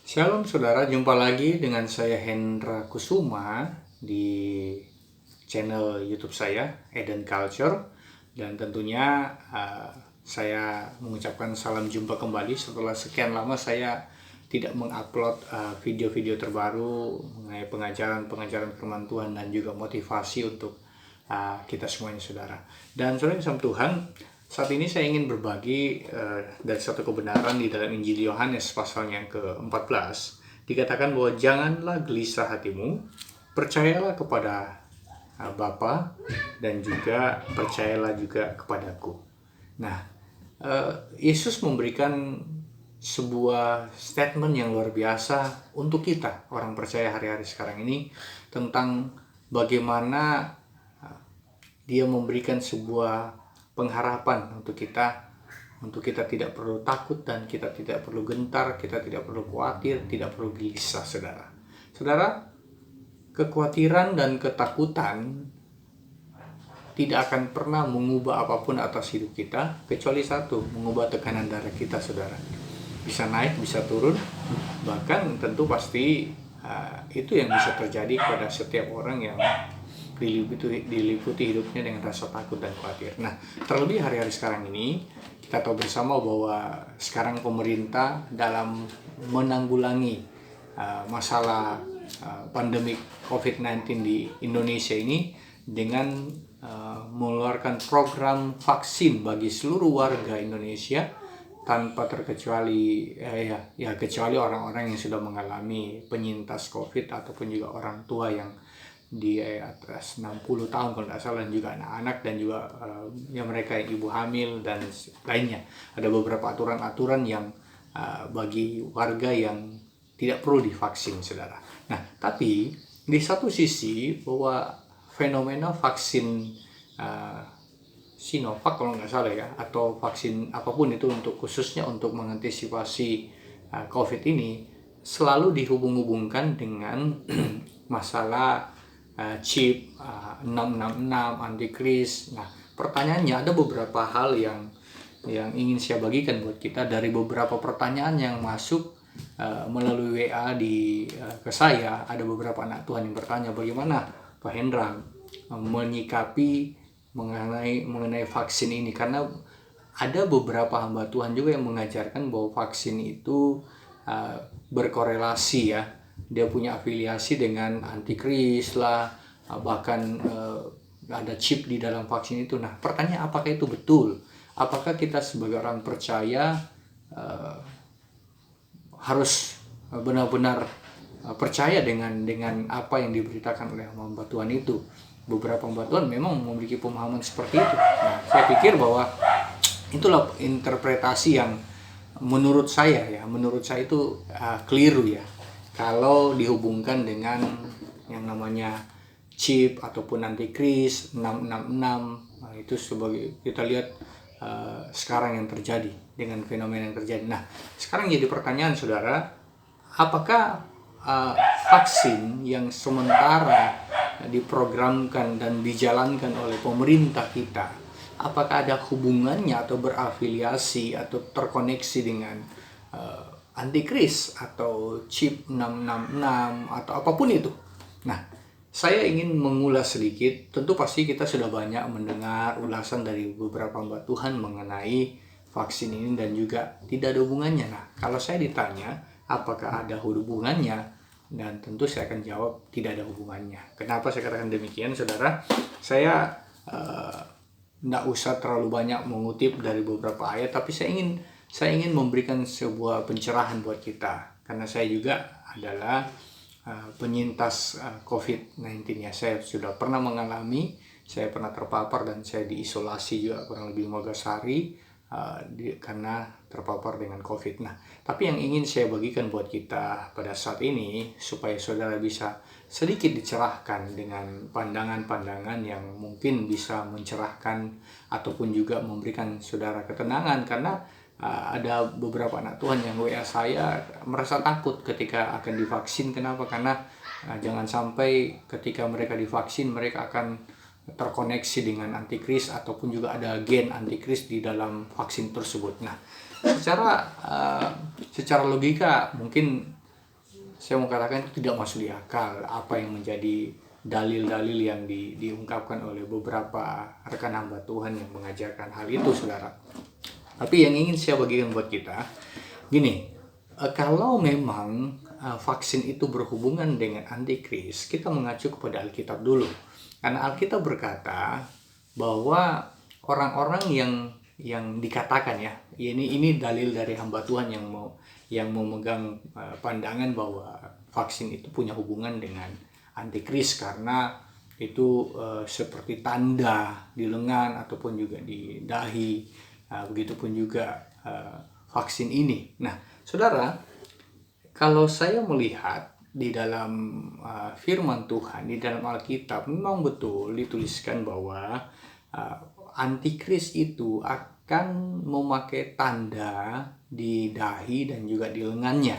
Shalom saudara, jumpa lagi dengan saya Hendra Kusuma di channel YouTube saya Eden Culture, dan tentunya saya mengucapkan salam jumpa kembali setelah sekian lama saya tidak mengupload video-video terbaru mengenai pengajaran firman Tuhan dan juga motivasi untuk kita semuanya saudara. Dan saudara yang Tuhan, saat ini saya ingin berbagi dari satu kebenaran di dalam Injil Yohanes pasal yang ke-14. Dikatakan bahwa janganlah gelisah hatimu, percayalah kepada Bapa dan juga percayalah juga kepadaku. Nah, Yesus memberikan sebuah statement yang luar biasa untuk kita orang percaya hari-hari sekarang ini tentang bagaimana Dia memberikan sebuah pengharapan untuk kita tidak perlu takut dan kita tidak perlu gentar, kita tidak perlu khawatir, tidak perlu gelisah, saudara. Saudara, kekhawatiran dan ketakutan tidak akan pernah mengubah apapun atas hidup kita, kecuali satu, mengubah tekanan darah kita, saudara. Bisa naik, bisa turun, bahkan tentu pasti itu yang bisa terjadi pada setiap orang yang diliputi hidupnya dengan rasa takut dan khawatir. Nah, terlebih hari-hari sekarang ini, kita tahu bersama bahwa sekarang pemerintah dalam menanggulangi masalah pandemi COVID-19 di Indonesia ini dengan mengeluarkan program vaksin bagi seluruh warga Indonesia tanpa terkecuali kecuali orang-orang yang sudah mengalami penyintas COVID ataupun juga orang tua yang di atas 60 tahun kalau tidak salah, dan juga anak-anak, dan juga mereka yang ibu hamil dan lainnya. Ada beberapa aturan-aturan yang bagi warga yang tidak perlu divaksin, saudara. Nah, tapi di satu sisi bahwa fenomena vaksin Sinovac kalau nggak salah ya, atau vaksin apapun itu khususnya untuk mengantisipasi COVID ini selalu dihubung-hubungkan dengan masalah chip 666 antikris. Nah, pertanyaannya ada beberapa hal yang ingin saya bagikan buat kita dari beberapa pertanyaan yang masuk melalui WA ke saya. Ada beberapa anak Tuhan yang bertanya, bagaimana Pak Hendra menyikapi mengenai vaksin ini, karena ada beberapa hamba Tuhan juga yang mengajarkan bahwa vaksin itu berkorelasi ya, dia punya afiliasi dengan antikris lah, bahkan ada chip di dalam vaksin itu. Nah, pertanyaan, apakah itu betul? Apakah kita sebagai orang percaya harus benar-benar percaya dengan apa yang diberitakan oleh hamba Tuhan itu? Beberapa hamba Tuhan memang memiliki pemahaman seperti itu. Nah, saya pikir bahwa itulah interpretasi yang menurut saya itu keliru ya, kalau dihubungkan dengan yang namanya chip ataupun antikris 666. Nah, itu sebagai kita lihat sekarang yang terjadi dengan fenomena yang terjadi. Nah, sekarang jadi pertanyaan saudara, apakah vaksin yang sementara diprogramkan dan dijalankan oleh pemerintah kita, apakah ada hubungannya atau berafiliasi atau terkoneksi dengan antikris atau chip 666 atau apapun itu? Nah, saya ingin mengulas sedikit. Tentu pasti kita sudah banyak mendengar ulasan dari beberapa hamba Tuhan mengenai vaksin ini dan juga tidak ada hubungannya. Nah, kalau saya ditanya apakah ada hubungannya, dan tentu saya akan jawab tidak ada hubungannya. Kenapa saya katakan demikian, saudara? Saya tidak usah terlalu banyak mengutip dari beberapa ayat, tapi saya ingin memberikan sebuah pencerahan buat kita, karena saya juga adalah penyintas COVID-19 ya. Saya sudah pernah mengalami, saya pernah terpapar dan saya diisolasi juga kurang lebih 15 hari karena terpapar dengan COVID. Nah, tapi yang ingin saya bagikan buat kita pada saat ini, supaya saudara bisa sedikit dicerahkan dengan pandangan-pandangan yang mungkin bisa mencerahkan ataupun juga memberikan saudara ketenangan, karena ada beberapa anak Tuhan yang WA saya merasa takut ketika akan divaksin. Kenapa? Karena jangan sampai ketika mereka divaksin mereka akan terkoneksi dengan antikris ataupun juga ada gen antikris di dalam vaksin tersebut. Nah, secara logika mungkin saya mau katakan itu tidak masuk di akal apa yang menjadi dalil-dalil yang diungkapkan oleh beberapa rekan hamba Tuhan yang mengajarkan hal itu, saudara. Tapi yang ingin saya bagikan buat kita, gini, kalau memang vaksin itu berhubungan dengan antikris, kita mengacu kepada Alkitab dulu. Karena Alkitab berkata bahwa orang-orang yang dikatakan ya, ini dalil dari hamba Tuhan yang memegang pandangan bahwa vaksin itu punya hubungan dengan antikris karena itu seperti tanda di lengan ataupun juga di dahi, begitupun juga vaksin ini. Nah, saudara, kalau saya melihat di dalam firman Tuhan, di dalam Alkitab, memang betul dituliskan bahwa antikris itu akan memakai tanda di dahi dan juga di lengannya.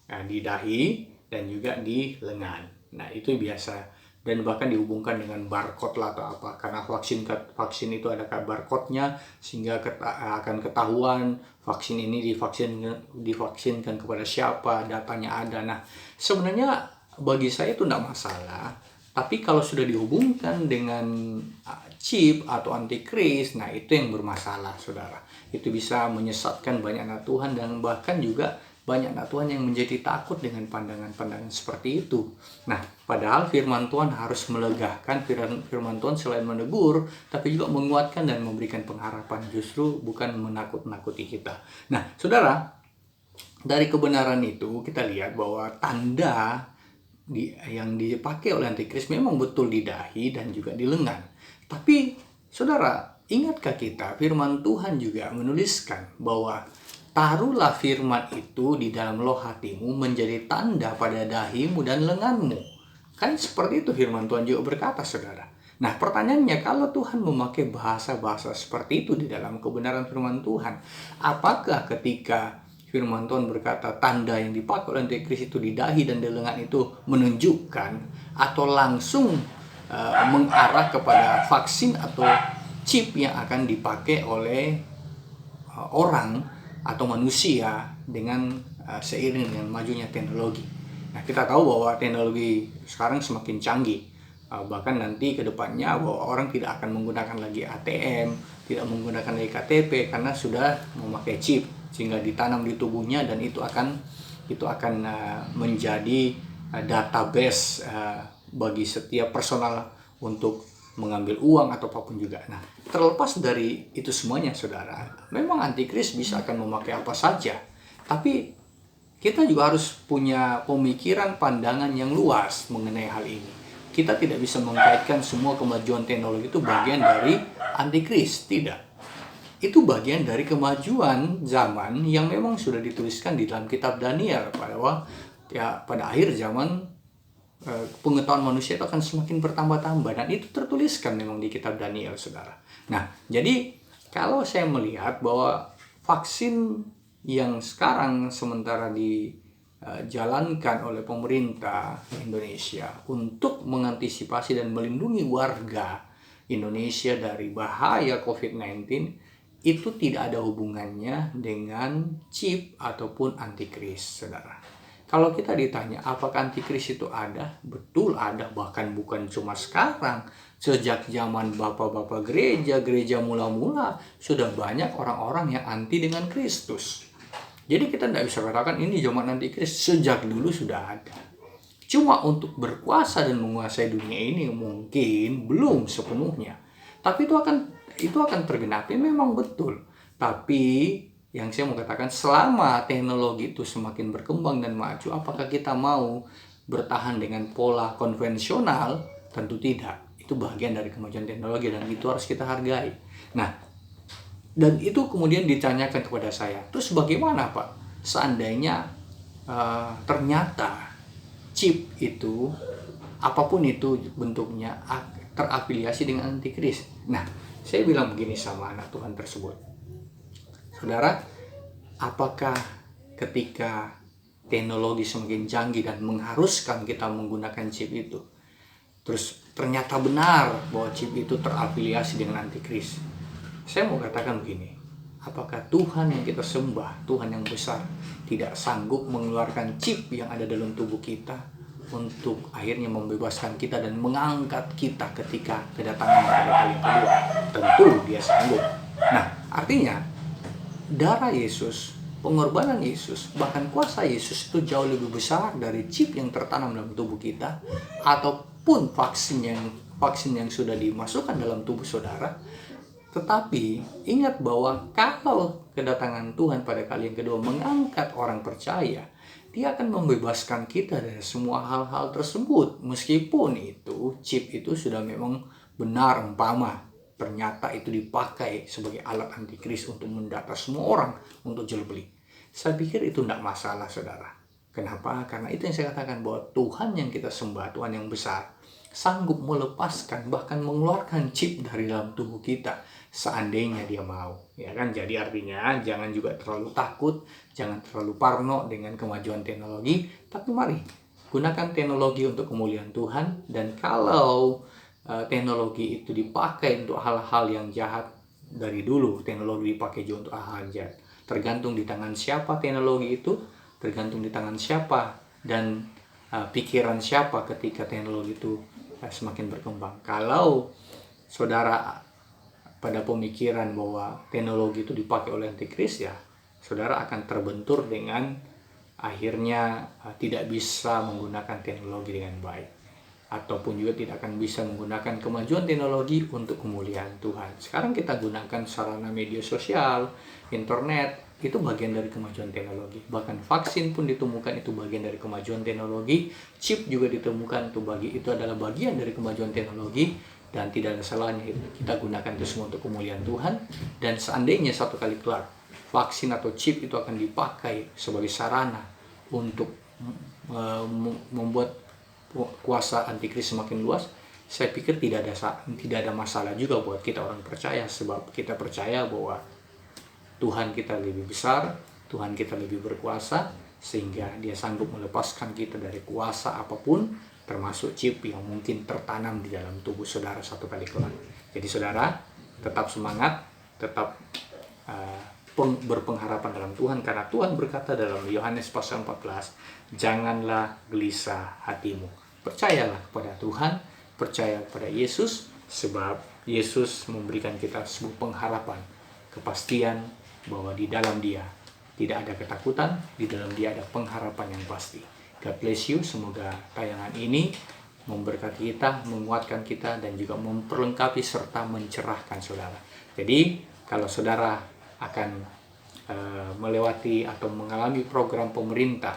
Nah, di dahi dan juga di lengan. Nah, itu biasa, dan bahkan dihubungkan dengan barcode lah atau apa, karena vaksin itu ada barcode-nya sehingga akan ketahuan vaksin ini divaksinkan kepada siapa, datanya ada. Nah, sebenarnya bagi saya itu tidak masalah, tapi kalau sudah dihubungkan dengan chip atau antikris, nah itu yang bermasalah, saudara. Itu bisa menyesatkan banyak anak Tuhan, dan bahkan juga banyak anak Tuhan yang menjadi takut dengan pandangan-pandangan seperti itu. Nah, padahal firman Tuhan harus melegakan, firman Tuhan selain menegur, tapi juga menguatkan dan memberikan pengharapan, justru bukan menakut-nakuti kita. Nah, saudara, dari kebenaran itu kita lihat bahwa tanda yang dipakai oleh antikris memang betul di dahi dan juga di lengan. Tapi, saudara, ingatkah kita firman Tuhan juga menuliskan bahwa taruhlah firman itu di dalam loh hatimu menjadi tanda pada dahimu dan lenganmu. Kan seperti itu firman Tuhan juga berkata, saudara. Nah, pertanyaannya, kalau Tuhan memakai bahasa-bahasa seperti itu di dalam kebenaran firman Tuhan, apakah ketika firman Tuhan berkata tanda yang dipakai oleh antikris itu di dahi dan di lengan itu menunjukkan atau langsung mengarah kepada vaksin atau chip yang akan dipakai oleh orang atau manusia dengan seiring dengan majunya teknologi. Nah, kita tahu bahwa teknologi sekarang semakin canggih. Bahkan nanti ke depannya bahwa orang tidak akan menggunakan lagi ATM, tidak menggunakan lagi KTP karena sudah memakai chip sehingga ditanam di tubuhnya, dan itu akan menjadi database bagi setiap personal untuk mengambil uang atau apapun juga. Nah, terlepas dari itu semuanya, saudara, memang antikris bisa akan memakai apa saja, tapi kita juga harus punya pemikiran, pandangan yang luas mengenai hal ini. Kita tidak bisa mengkaitkan semua kemajuan teknologi itu bagian dari antikris, tidak. Itu bagian dari kemajuan zaman yang memang sudah dituliskan di dalam kitab Daniel bahwa pada akhir zaman pengetahuan manusia itu akan semakin bertambah-tambah, dan itu tertuliskan memang di kitab Daniel, saudara. Nah, jadi kalau saya melihat bahwa vaksin yang sekarang sementara dijalankan oleh pemerintah Indonesia untuk mengantisipasi dan melindungi warga Indonesia dari bahaya COVID-19 itu tidak ada hubungannya dengan chip ataupun antikris, saudara. Kalau kita ditanya apakah antikris itu ada, betul ada, bahkan bukan cuma sekarang. Sejak zaman bapak-bapak gereja mula-mula sudah banyak orang-orang yang anti dengan Kristus. Jadi kita tidak bisa katakan ini zaman antikris, sejak dulu sudah ada. Cuma untuk berkuasa dan menguasai dunia ini mungkin belum sepenuhnya. Tapi itu akan tergenapi, memang betul. Tapi yang saya mau katakan, selama teknologi itu semakin berkembang dan maju, apakah kita mau bertahan dengan pola konvensional? Tentu tidak. Itu bagian dari kemajuan teknologi dan itu harus kita hargai. Nah, dan itu kemudian ditanyakan kepada saya, terus bagaimana Pak seandainya ternyata chip itu, apapun itu bentuknya, terafiliasi dengan antikris? Nah, saya bilang begini sama anak Tuhan tersebut, saudara, apakah ketika teknologi semakin canggih dan mengharuskan kita menggunakan chip itu, terus ternyata benar bahwa chip itu terafiliasi dengan antikris? Saya mau katakan begini, apakah Tuhan yang kita sembah, Tuhan yang besar, tidak sanggup mengeluarkan chip yang ada dalam tubuh kita untuk akhirnya membebaskan kita dan mengangkat kita ketika kedatangan pada kali yang kedua? Tentu dia sanggup. Nah, artinya darah Yesus, pengorbanan Yesus, bahkan kuasa Yesus itu jauh lebih besar dari chip yang tertanam dalam tubuh kita ataupun vaksin yang sudah dimasukkan dalam tubuh saudara. Tetapi ingat bahwa kalau kedatangan Tuhan pada kali yang kedua mengangkat orang percaya, dia akan membebaskan kita dari semua hal-hal tersebut. Meskipun itu chip itu sudah memang benar umpama ternyata itu dipakai sebagai alat antikris untuk mendata semua orang untuk jual beli. Saya pikir itu tidak masalah, saudara. Kenapa? Karena itu yang saya katakan, bahwa Tuhan yang kita sembah, Tuhan yang besar, sanggup melepaskan bahkan mengeluarkan chip dari dalam tubuh kita seandainya dia mau, ya kan? Jadi artinya jangan juga terlalu takut, jangan terlalu parno dengan kemajuan teknologi, tapi mari gunakan teknologi untuk kemuliaan Tuhan. Dan kalau teknologi itu dipakai untuk hal-hal yang jahat, dari dulu teknologi dipakai juga untuk hal-hal jahat. Tergantung di tangan siapa teknologi itu, tergantung di tangan siapa dan pikiran siapa ketika teknologi itu semakin berkembang. Kalau saudara pada pemikiran bahwa teknologi itu dipakai oleh antikris, ya saudara akan terbentur dengan akhirnya tidak bisa menggunakan teknologi dengan baik, ataupun juga tidak akan bisa menggunakan kemajuan teknologi untuk kemuliaan Tuhan. Sekarang kita gunakan sarana media sosial, internet, itu bagian dari kemajuan teknologi. Bahkan vaksin pun ditemukan, itu bagian dari kemajuan teknologi. Chip juga ditemukan, itu adalah bagian dari kemajuan teknologi. Dan tidak ada salahnya kita gunakan itu semua untuk kemuliaan Tuhan. Dan seandainya satu kali keluar, vaksin atau chip itu akan dipakai sebagai sarana untuk membuat kuasa antikris semakin luas, saya pikir tidak ada masalah juga buat kita orang percaya. Sebab kita percaya bahwa Tuhan kita lebih besar, Tuhan kita lebih berkuasa, sehingga dia sanggup melepaskan kita dari kuasa apapun, termasuk chip yang mungkin tertanam di dalam tubuh saudara satu kali kelak. Jadi saudara, tetap semangat, tetap berpengharapan dalam Tuhan, karena Tuhan berkata dalam Yohanes pasal 14, janganlah gelisah hatimu. Percayalah kepada Tuhan, percaya kepada Yesus, sebab Yesus memberikan kita sebuah pengharapan, kepastian bahwa di dalam Dia tidak ada ketakutan, di dalam Dia ada pengharapan yang pasti. God bless you. Semoga tayangan ini memberkati kita, menguatkan kita, dan juga memperlengkapi serta mencerahkan saudara. Jadi kalau saudara akan melewati atau mengalami program pemerintah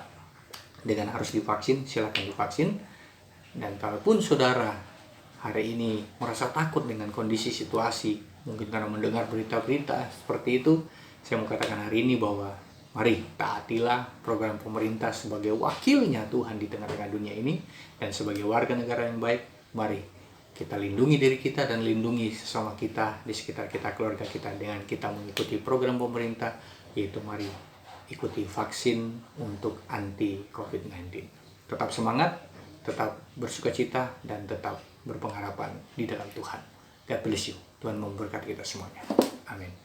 dengan harus divaksin, silakan divaksin. Dan kalaupun saudara hari ini merasa takut dengan kondisi situasi, mungkin karena mendengar berita-berita seperti itu, saya mau katakan hari ini bahwa mari taatilah program pemerintah sebagai wakilnya Tuhan di tengah-tengah dunia ini. Dan sebagai warga negara yang baik, mari kita lindungi diri kita dan lindungi sesama kita di sekitar kita, keluarga kita, dengan kita mengikuti program pemerintah, yaitu mari ikuti vaksin untuk anti COVID-19. Tetap semangat, tetap bersukacita, dan tetap berpengharapan di dalam Tuhan. God bless you. Tuhan memberkati kita semuanya. Amin.